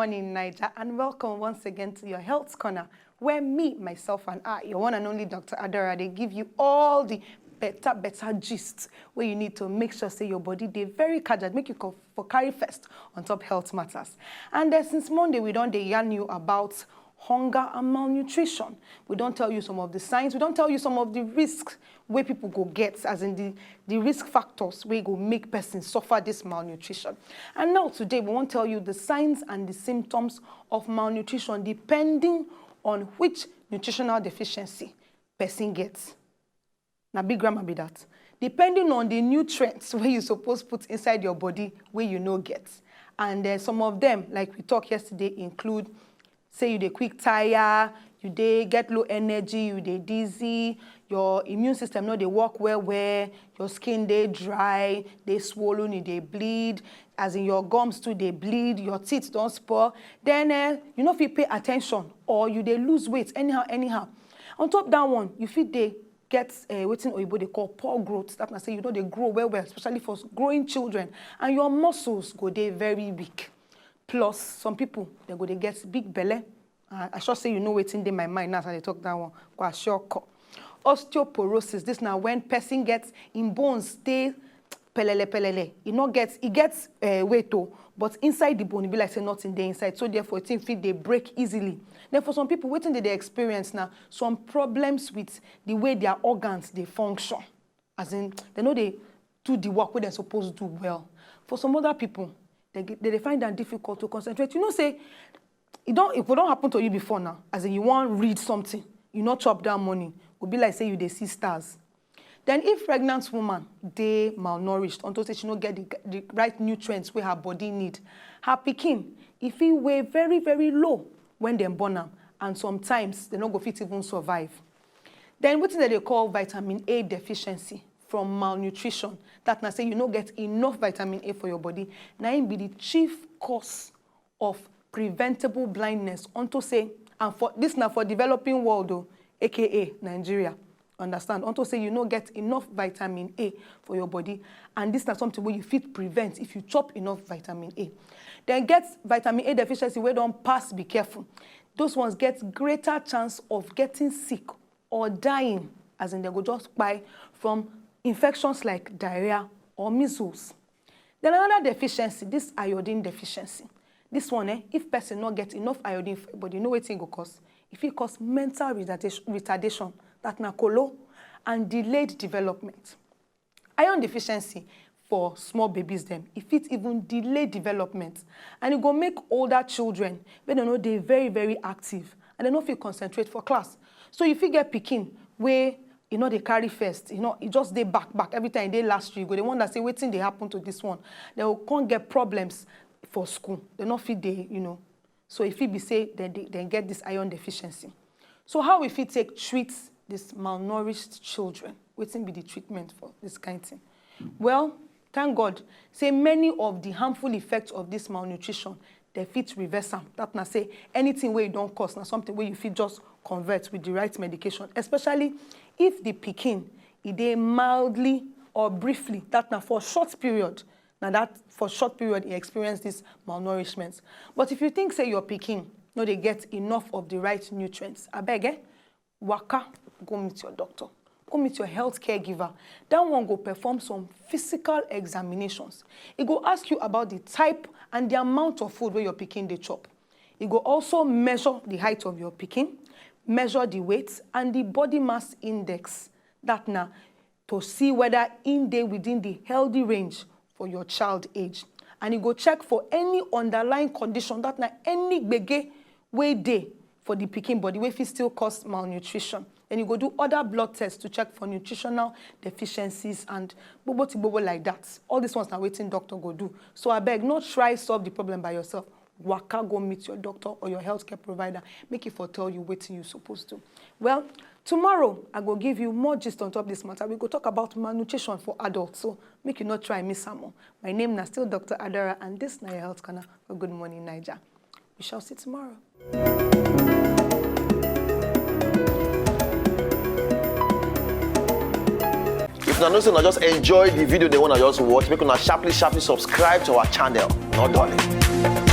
morning, Niger, and welcome once again to your Health Corner, where me, myself, and I, your one and only Dr. Adora, they give you all the better gist where you need to make sure say your body they very casual, make you for carry first on top health matters. And since Monday, we don't yarn you about hunger and malnutrition. We don't tell you some of the signs. We don't tell you some of the risks where people go get, as in the risk factors where go make persons suffer this malnutrition. And now today, we won't tell you the signs and the symptoms of malnutrition depending on which nutritional deficiency person gets. Now, big grammar be that. Depending on the nutrients where you're supposed to put inside your body where you no get. And some of them, like we talked yesterday, include say you dey quick tire, you dey get low energy, you dey dizzy, your immune system no dey work well, your skin dey dry, dey swollen, you dey bleed, as in your gums too dey bleed, your teeth don't spoil. Then you know if you pay attention or you dey lose weight anyhow. On top that one, you feel they get wetin oyibo they call poor growth. That means say you know they grow well, especially for growing children, and your muscles go dey very weak. Plus, some people, they get big belly. I should say you know what's in my mind now as I talk that one. Quite sure. Osteoporosis, this now when person gets in bones, stay pelele. It gets weight too, but inside the bone, it be like say not in the inside. So therefore, it fit they break easily. Then for some people, waiting they experience now some problems with the way their organs they function. As in, they know they do the work where they're supposed to do well. For some other people, they find that difficult to concentrate. You know, say, if it don't happen to you before now, as in you want to read something, you not chop down money, would be like say you they see stars. Then if pregnant woman, they malnourished, until say she don't get the right nutrients where her body need, her pikin, if it weigh very, very low when they born them, and sometimes they don't go fit even survive. Then what is that they call vitamin A deficiency from malnutrition? That now say you don't get enough vitamin A for your body. Now it be the chief cause of preventable blindness. Unto say, and for this now for developing world, though, aka Nigeria. Understand? Unto say you don't get enough vitamin A for your body, and this is something where you fit prevent if you chop enough vitamin A. Then get vitamin A deficiency where don't pass, be careful. Those ones get greater chance of getting sick or dying, as in they go just by from infections like diarrhea or measles. Then another deficiency, this iodine deficiency. This one, if person not get enough iodine for your body, you know what it go cause? If it cause mental retardation, that na kolo, and delayed development. Iron deficiency for small babies them, if it even delay development, and it go make older children, when they know they're very, very active, and they don't feel concentrate for class. So if you get pikin where you know they carry first, you know, it just they back every time they last year, the one that say waiting they happen to this one, they will can't get problems for school. They not fit they, you know. So if it be say they get this iron deficiency. So how if it treat this malnourished children? Waiting be the treatment for this kind of thing. Well, thank God, say many of the harmful effects of this malnutrition, they fit reverse them. That na say anything where you don't cost, now something where you fit just convert with the right medication, especially if the pikin, they mildly or briefly, that na for a short period, now that for a short period you experience this malnourishment. But if you think say your pikin, no, they get enough of the right nutrients, I beg, waka, go meet your doctor. Go meet your health caregiver. That one go perform some physical examinations. It go ask you about the type and the amount of food where your pikin they chop. It go also measure the height of your pikin, measure the weight and the body mass index. That now to see whether they within the healthy range for your child age. And it go check for any underlying condition that now any bege way day for the pikin body where it still cause malnutrition. Then you go do other blood tests to check for nutritional deficiencies and bobo like that. All these ones now waiting doctor go do. So I beg, not try solve the problem by yourself. Waka go meet your doctor or your healthcare provider. Make it for tell you what you're supposed to. Well, tomorrow I go give you more gist on top of this matter. We go talk about malnutrition for adults. So make you not try miss some more. My name is still Dr. Adora, and this is your Health Corner for Good Morning Niger. We shall see tomorrow. If you don't just enjoy the video they want to just watch, make sure sharply subscribe to our channel. Not darling.